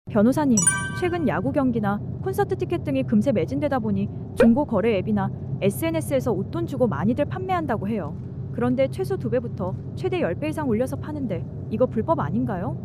변호사님, 최근 야구 경기나 콘서트 티켓 등이 금세 매진되다 보니 중고 거래 앱이나 SNS에서 웃돈 주고 많이들 판매한다고 해요. 그런데 최소 2배부터 최대 10배 이상 올려서 파는데 이거 불법 아닌가요?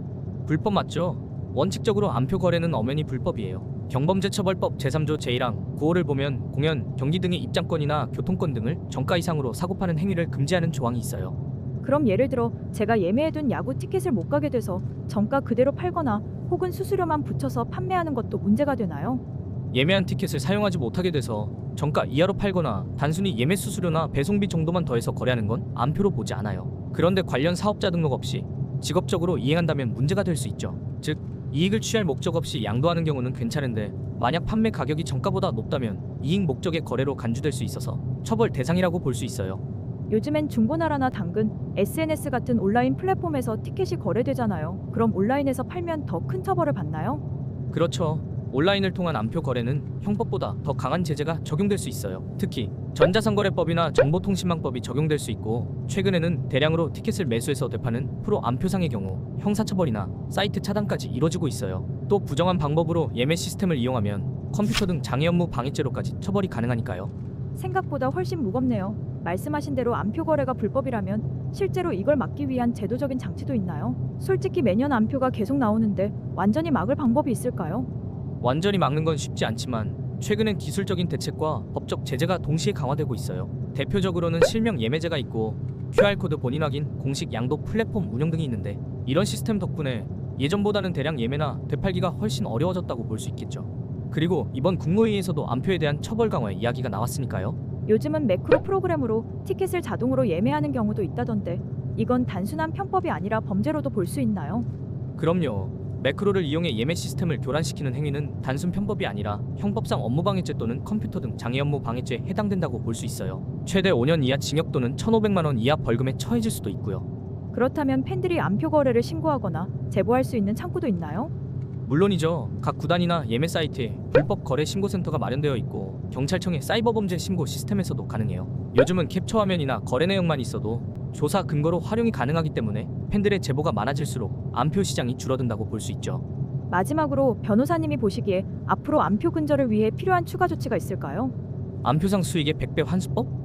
불법 맞죠? 원칙적으로 암표 거래는 엄연히 불법이에요. 경범죄처벌법 제3조 제1항 9호를 보면 공연, 경기 등의 입장권이나 교통권 등을 정가 이상으로 사고 파는 행위를 금지하는 조항이 있어요. 그럼 예를 들어 제가 예매해둔 야구 티켓을 못 가게 돼서 정가 그대로 팔거나 혹은 수수료만 붙여서 판매하는 것도 문제가 되나요? 예매한 티켓을 사용하지 못하게 돼서 정가 이하로 팔거나 단순히 예매 수수료나 배송비 정도만 더해서 거래하는 건 암표로 보지 않아요. 그런데 관련 사업자 등록 없이 직업적으로 이행한다면 문제가 될 수 있죠. 즉, 이익을 취할 목적 없이 양도하는 경우는 괜찮은데 만약 판매 가격이 정가보다 높다면 이익 목적의 거래로 간주될 수 있어서 처벌 대상이라고 볼 수 있어요. 요즘엔 중고나라나 당근, SNS 같은 온라인 플랫폼에서 티켓이 거래되잖아요. 그럼 온라인에서 팔면 더 큰 처벌을 받나요? 그렇죠. 온라인을 통한 암표 거래는 형법보다 더 강한 제재가 적용될 수 있어요. 특히 전자상거래법이나 정보통신망법이 적용될 수 있고, 최근에는 대량으로 티켓을 매수해서 되파는 프로 암표상의 경우 형사처벌이나 사이트 차단까지 이뤄지고 있어요. 또 부정한 방법으로 예매 시스템을 이용하면 컴퓨터 등 장애 업무 방해죄로까지 처벌이 가능하니까요. 생각보다 훨씬 무겁네요. 말씀하신 대로 암표 거래가 불법이라면 실제로 이걸 막기 위한 제도적인 장치도 있나요? 솔직히 매년 암표가 계속 나오는데 완전히 막을 방법이 있을까요? 완전히 막는 건 쉽지 않지만 최근엔 기술적인 대책과 법적 제재가 동시에 강화되고 있어요. 대표적으로는 실명 예매제가 있고 QR코드 본인 확인, 공식 양도 플랫폼 운영 등이 있는데, 이런 시스템 덕분에 예전보다는 대량 예매나 되팔기가 훨씬 어려워졌다고 볼 수 있겠죠. 그리고 이번 국무회의에서도 암표에 대한 처벌 강화 이야기가 나왔으니까요. 요즘은 매크로 프로그램으로 티켓을 자동으로 예매하는 경우도 있다던데 이건 단순한 편법이 아니라 범죄로도 볼 수 있나요? 그럼요. 매크로를 이용해 예매 시스템을 교란시키는 행위는 단순 편법이 아니라 형법상 업무방해죄 또는 컴퓨터 등 장애 업무 방해죄에 해당된다고 볼 수 있어요. 최대 5년 이하 징역 또는 1,500만 원 이하 벌금에 처해질 수도 있고요. 그렇다면 팬들이 암표 거래를 신고하거나 제보할 수 있는 창구도 있나요? 물론이죠. 각 구단이나 예매 사이트에 불법 거래 신고센터가 마련되어 있고 경찰청의 사이버범죄 신고 시스템에서도 가능해요. 요즘은 캡처 화면이나 거래 내용만 있어도 조사 근거로 활용이 가능하기 때문에 팬들의 제보가 많아질수록 암표 시장이 줄어든다고 볼 수 있죠. 마지막으로 변호사님이 보시기에 앞으로 암표 근절을 위해 필요한 추가 조치가 있을까요? 암표상 수익의 100배 환수법?